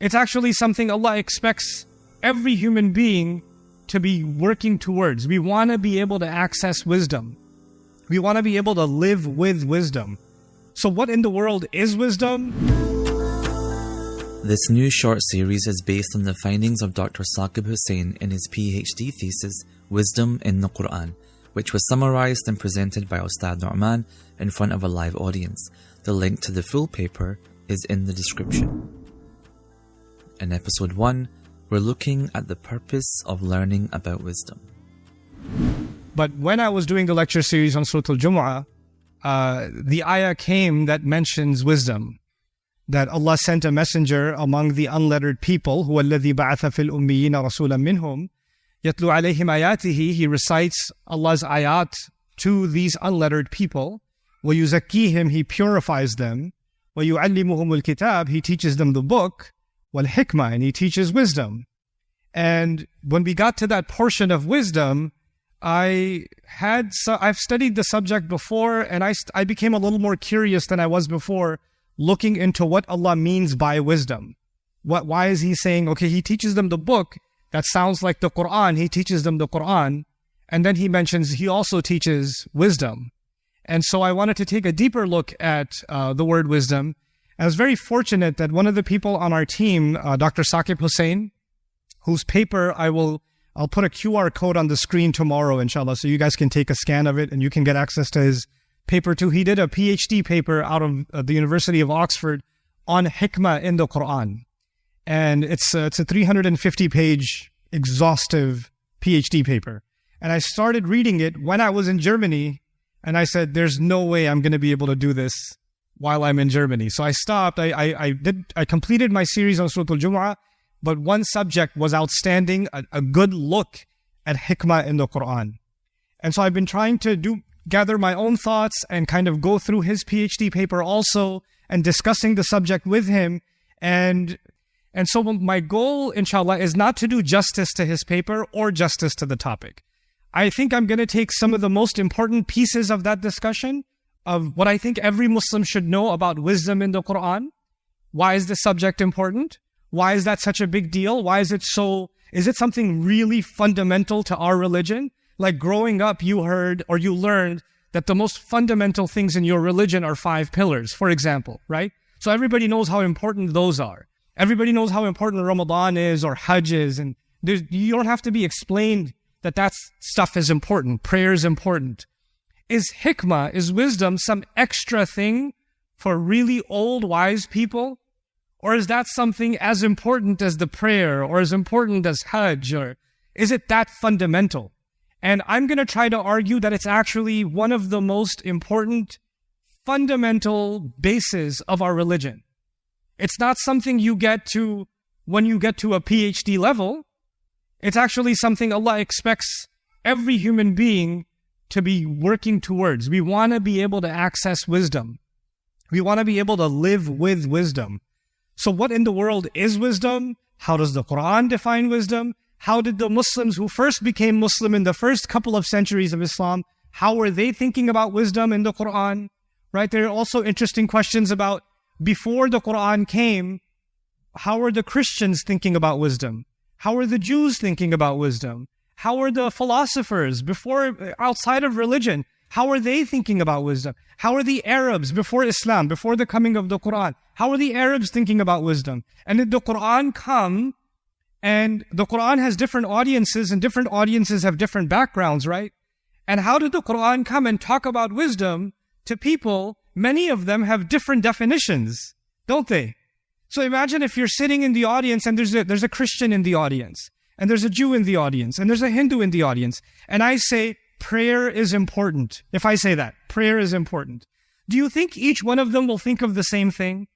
It's actually something Allah expects every human being to be working towards. We want to be able to access wisdom. We want to be able to live with wisdom. So what in the world is wisdom? This new short series is based on the findings of Dr. Saqib Hussain in his PhD thesis, Wisdom in the Quran, which was summarized and presented by Ustadh Nouman in front of a live audience. The link to the full paper is in the description. In episode 1, we're looking at the purpose of learning about wisdom. But when I was doing the lecture series on Surah Al-Jumuah, the ayah came that mentions wisdom. That Allah sent a messenger among the unlettered people, هُوَ الَّذِي بَعَثَ فِي الْأُمِّيِّينَ رَسُولًا مِّنْهُمْ يَتْلُو عَلَيْهِمْ آيَاتِهِ. He recites Allah's ayat to these unlettered people. وَيُزَكِّيهِمْ. He purifies them. وَيُعَلِّمُهُمُ الْكِتَابِ. He teaches them the book. وَالْحِكْمَةِ. And he teaches wisdom. And when we got to that portion of wisdom, I've studied the subject before, and I became a little more curious than I was before, looking into what Allah means by wisdom. Why is He saying, okay, He teaches them the book, that sounds like the Quran, He teaches them the Quran, and then He mentions He also teaches wisdom. And so I wanted to take a deeper look at the word wisdom. I was very fortunate that one of the people on our team, Dr. Saqib Hussain, whose paper I'll put a QR code on the screen tomorrow, inshallah, so you guys can take a scan of it and you can get access to his paper too. He did a PhD paper out of the University of Oxford on Hikmah in the Quran. And it's a 350-page exhaustive PhD paper. And I started reading it when I was in Germany, and I said, there's no way I'm going to be able to do this while I'm in Germany. So I stopped. I completed my series on Surah Al-Jumuah, but one subject was outstanding, a good look at Hikmah in the Quran. And so I've been trying to gather my own thoughts and kind of go through his PhD paper also and discussing the subject with him. And so my goal, inshallah, is not to do justice to his paper or justice to the topic. I think I'm going to take some of the most important pieces of that discussion of what I think every Muslim should know about wisdom in the Quran. Why is this subject important? Why is that such a big deal? Why is it something really fundamental to our religion? Like growing up, you heard or you learned that the most fundamental things in your religion are 5 pillars, for example, right? So everybody knows how important those are. Everybody knows how important Ramadan is or Hajj is, and you don't have to be explained that stuff is important. Prayer is important. Is hikmah, is wisdom some extra thing for really old, wise people? Or is that something as important as the prayer or as important as Hajj? Or is it that fundamental? And I'm going to try to argue that it's actually one of the most important fundamental bases of our religion. It's not something you get to when you get to a PhD level. It's actually something Allah expects every human being to be working towards. We want to be able to access wisdom. We want to be able to live with wisdom. So what in the world is wisdom? How does the Quran define wisdom? How did the Muslims who first became Muslim in the first couple of centuries of Islam, how were they thinking about wisdom in the Quran? Right? There are also interesting questions about before the Quran came, how were the Christians thinking about wisdom? How were the Jews thinking about wisdom? How were the philosophers outside of religion? How are they thinking about wisdom? How are the Arabs before Islam, before the coming of the Quran? How are the Arabs thinking about wisdom? And did the Quran come? And the Quran has different audiences, and different audiences have different backgrounds, right? And how did the Quran come and talk about wisdom to people? Many of them have different definitions, don't they? So imagine if you're sitting in the audience and there's a Christian in the audience, and there's a Jew in the audience, and there's a Hindu in the audience, and I say, prayer is important. If I say that, prayer is important. Do you think each one of them will think of the same thing?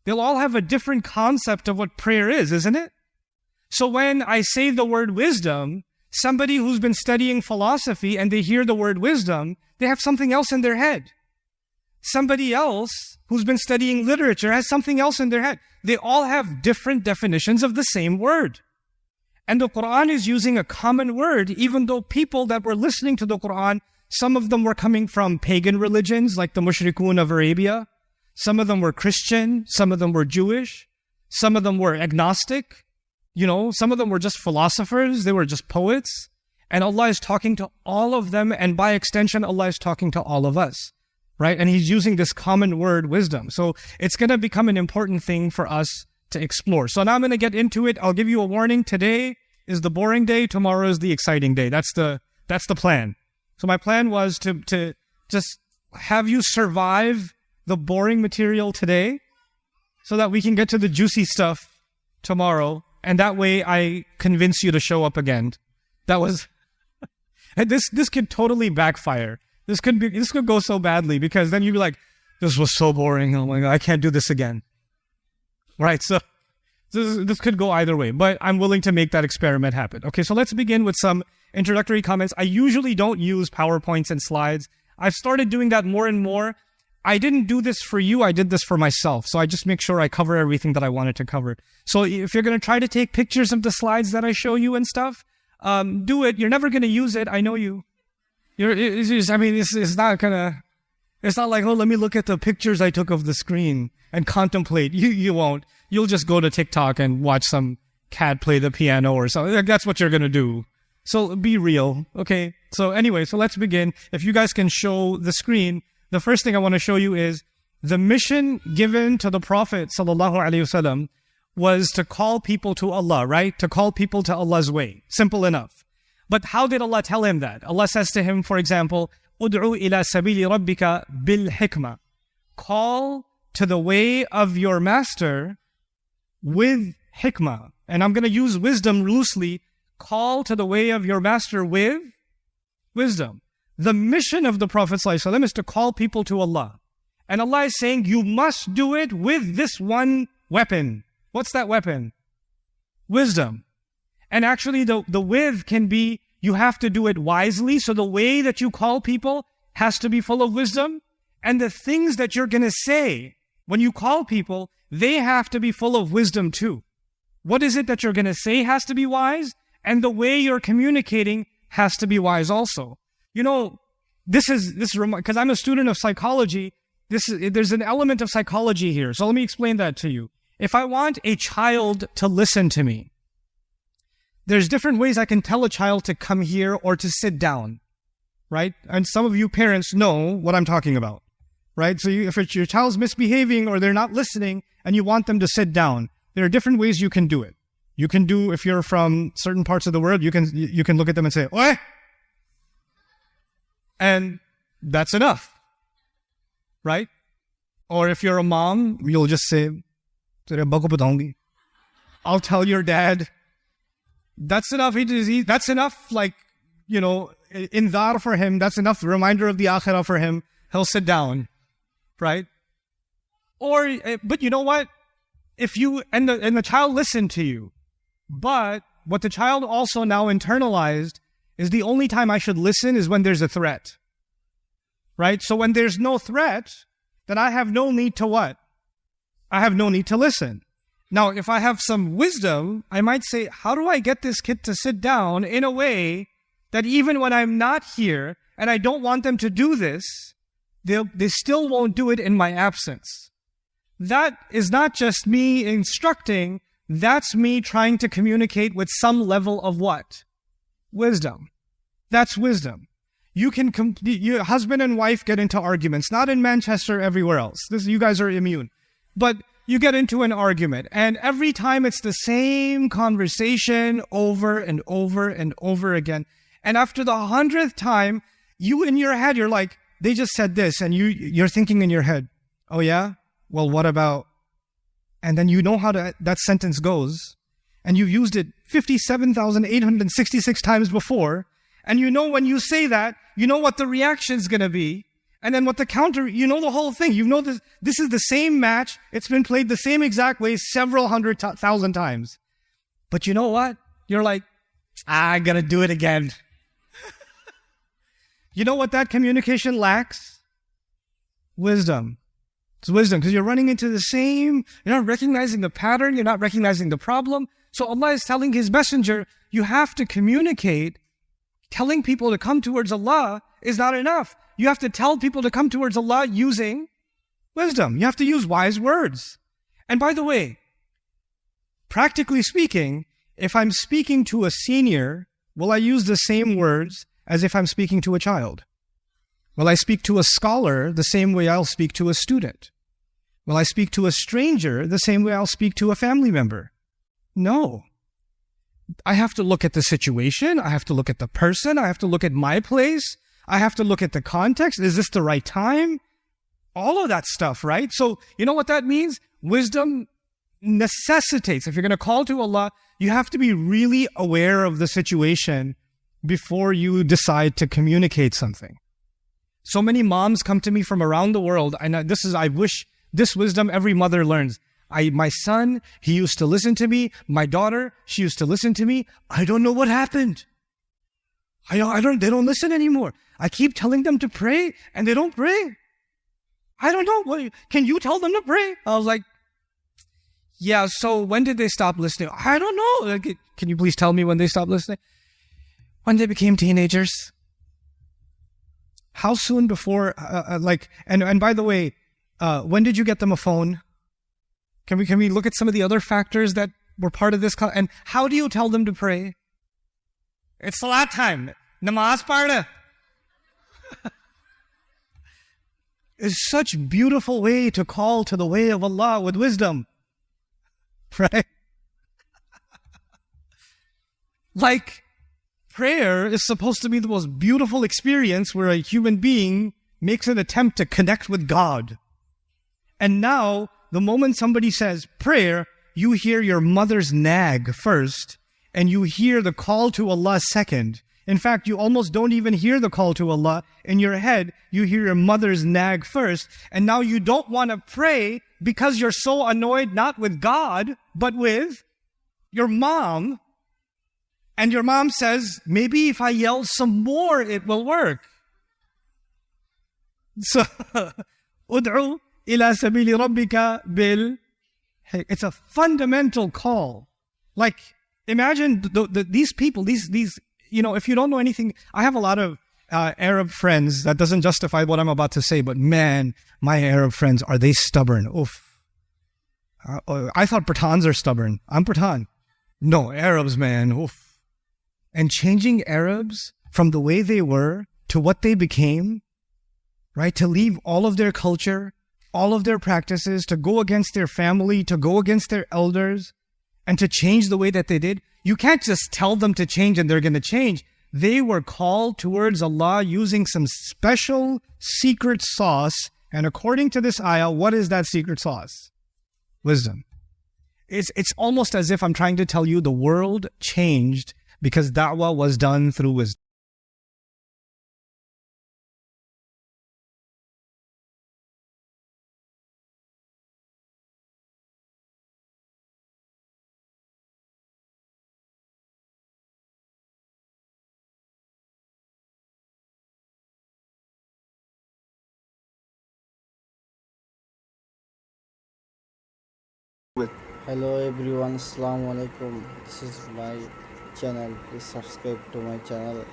They'll all have a different concept of what prayer is, isn't it? So when I say the word wisdom, somebody who's been studying philosophy and they hear the word wisdom, they have something else in their head. Somebody else who's been studying literature has something else in their head. They all have different definitions of the same word. And the Quran is using a common word, even though people that were listening to the Quran, some of them were coming from pagan religions like the Mushrikun of Arabia. Some of them were Christian. Some of them were Jewish. Some of them were agnostic. Some of them were just philosophers. They were just poets. And Allah is talking to all of them. And by extension, Allah is talking to all of us, right? And He's using this common word, wisdom. So it's going to become an important thing for us to explore. So now I'm going to get into it. I'll give you a warning. Today is the boring day. Tomorrow is the exciting day. That's the plan. So my plan was to just have you survive the boring material today so that we can get to the juicy stuff tomorrow. And that way I convince you to show up again. That was, this could totally backfire. This could go so badly because then you'd be like, this was so boring. Oh my God, I can't do this again. Right. So this could go either way, but I'm willing to make that experiment happen. Okay. So let's begin with some introductory comments. I usually don't use PowerPoints and slides. I've started doing that more and more. I didn't do this for you. I did this for myself. So I just make sure I cover everything that I wanted to cover. So if you're going to try to take pictures of the slides that I show you and stuff, do it. You're never going to use it. I know you. It's not like, oh, let me look at the pictures I took of the screen and contemplate. You won't. You'll just go to TikTok and watch some cat play the piano or something. That's what you're going to do. So be real. Okay. So anyway, so let's begin. If you guys can show the screen, the first thing I want to show you is the mission given to the Prophet ﷺ was to call people to Allah, right? To call people to Allah's way. Simple enough. But how did Allah tell him that? Allah says to him, for example, "Ud'u ila sabili rabbika bil hikmah." Call to the way of your master with hikmah. And I'm going to use wisdom loosely. Call to the way of your master with wisdom. The mission of the Prophet ﷺ is to call people to Allah. And Allah is saying, you must do it with this one weapon. What's that weapon? Wisdom. And actually the with can be, you have to do it wisely. So the way that you call people has to be full of wisdom. And the things that you're going to say when you call people, they have to be full of wisdom too. What is it that you're going to say has to be wise? And the way you're communicating has to be wise also. This is because I'm a student of psychology. There's an element of psychology here. So let me explain that to you. If I want a child to listen to me, there's different ways I can tell a child to come here or to sit down, right? And some of you parents know what I'm talking about, right? So if your child's misbehaving or they're not listening and you want them to sit down, there are different ways you can do it. You can do, if you're from certain parts of the world, you can look at them and say, "Oi!" And that's enough, right? Or if you're a mom, you'll just say, "I'll tell your dad." That's enough. That's enough, indhar for him. That's enough reminder of the akhirah for him. He'll sit down, right? But you know what? If you, and the child listened to you, but what the child also now internalized is the only time I should listen is when there's a threat, right? So when there's no threat, then I have no need to what? I have no need to listen. Now, if I have some wisdom, I might say, how do I get this kid to sit down in a way that even when I'm not here and I don't want them to do this, they still won't do it in my absence. That is not just me instructing, that's me trying to communicate with some level of what? Wisdom. That's wisdom. Your husband and wife get into arguments, not in Manchester, everywhere else. You guys are immune. But you get into an argument, and every time it's the same conversation over and over and over again. And after the 100th time, you in your head, you're like, they just said this, and you're thinking in your head, oh yeah? Well, what about? And then you know how that sentence goes, and you've used it 57,866 times before, and you know when you say that, you know what the reaction's going to be, and then what the counter, you know the whole thing. You know this is the same match. It's been played the same exact way several thousand times. But you know what? You're like, I'm going to do it again. You know what that communication lacks? Wisdom. It's wisdom, because you're running into the same, you're not recognizing the pattern, you're not recognizing the problem. So Allah is telling His messenger, you have to communicate. Telling people to come towards Allah is not enough. You have to tell people to come towards Allah using wisdom. You have to use wise words. And by the way, practically speaking, if I'm speaking to a senior, will I use the same words as if I'm speaking to a child? Will I speak to a scholar the same way I'll speak to a student? Will I speak to a stranger the same way I'll speak to a family member? No. I have to look at the situation. I have to look at the person. I have to look at my place. I have to look at the context. Is this the right time? All of that stuff, right? So, you know what that means? Wisdom necessitates, if you're going to call to Allah, you have to be really aware of the situation before you decide to communicate something. So many moms come to me from around the world, and I wish this wisdom every mother learns. My son, he used to listen to me. My daughter, she used to listen to me. I don't know what happened. They don't listen anymore. I keep telling them to pray, and they don't pray. I don't know. Can you tell them to pray? I was like, yeah, so when did they stop listening? I don't know. Can you please tell me when they stopped listening? When they became teenagers. How soon before, and by the way, when did you get them a phone? Can we look at some of the other factors that were part of this? And how do you tell them to pray? It's salat time. Namaz parda. It's such a beautiful way to call to the way of Allah with wisdom. Right? Like, prayer is supposed to be the most beautiful experience where a human being makes an attempt to connect with God. And now, the moment somebody says prayer, you hear your mother's nag first, and you hear the call to Allah second. In fact, you almost don't even hear the call to Allah. In your head, you hear your mother's nag first, and now you don't want to pray because you're so annoyed not with God, but with your mom. And your mom says, maybe if I yell some more, it will work. So, ud'u ila sabili rabbika bil. It's a fundamental call. Like, imagine these people, these, if you don't know anything, I have a lot of Arab friends. That doesn't justify what I'm about to say, but man, my Arab friends, are they stubborn? Oof. I thought Pathans are stubborn. I'm Pathan. No, Arabs, man. Oof. And changing Arabs from the way they were to what they became, right? To leave all of their culture, all of their practices, to go against their family, to go against their elders, and to change the way that they did. You can't just tell them to change and they're going to change. They were called towards Allah using some special secret sauce. And according to this ayah, what is that secret sauce? Wisdom. It's almost as if I'm trying to tell you the world changed because da'wah was done through wisdom. Hello everyone, Assalamu alaikum. This is my channel. Please subscribe to my channel.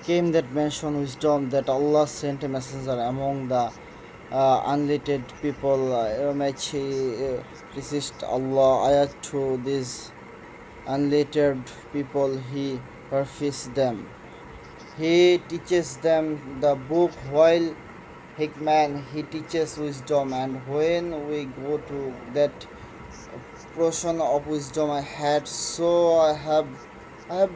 Came that mention wisdom that Allah sent a messenger among the unlettered people. Which he resist Allah ayat to these unlettered people. He purifies them. He teaches them the book while Hikmah, he teaches wisdom, and when we go to that portion of wisdom I had, so I have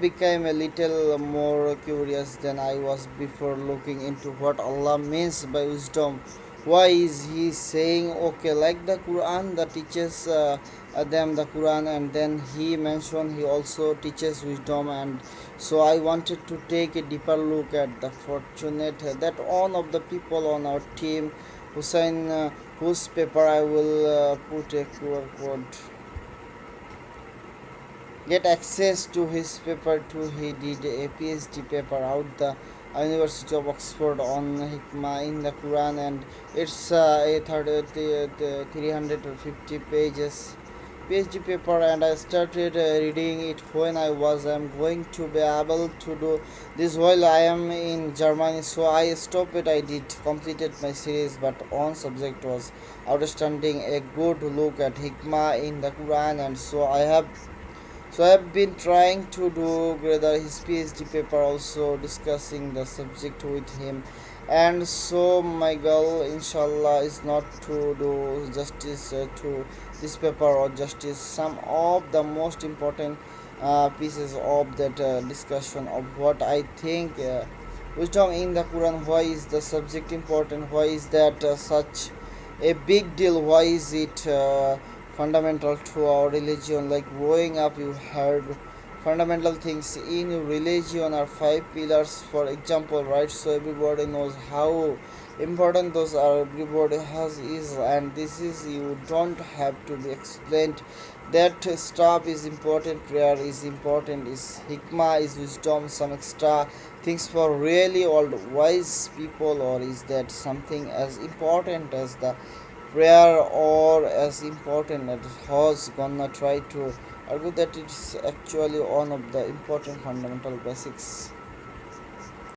become a little more curious than I was before, looking into what Allah means by wisdom. Why is he saying, okay, like the Quran that teaches them the Quran, and then he mentioned he also teaches wisdom. And so I wanted to take a deeper look at the fortunate that one of the people on our team, Hussain, whose paper I will put a QR code, get access to his paper too. He did a PhD paper out the University of Oxford on Hikmah in the Quran, and it's 350 pages PhD paper, and I started reading it when I'm going to be able to do this while I am in Germany. So I stopped it. I did completed my series, but one subject was outstanding. A good look at Hikmah in the Quran, and so I have been trying to do gather his PhD paper, also discussing the subject with him. And so my goal, inshallah, is not to do justice to this paper or justice some of the most important pieces of that discussion of what I think wisdom in the Quran. Why is the subject important? Why is that such a big deal? Why is it fundamental to our religion? Like growing up, you heard fundamental things in religion are five pillars, for example, right? So everybody knows how important those are. Everybody has is, and this is you don't have to be explained. That stuff is important. Prayer is important. Is hikmah, is wisdom, some extra things for really old wise people, or is that something as important as the prayer or as important as horse? Gonna try to argue that it's actually one of the important fundamental basics.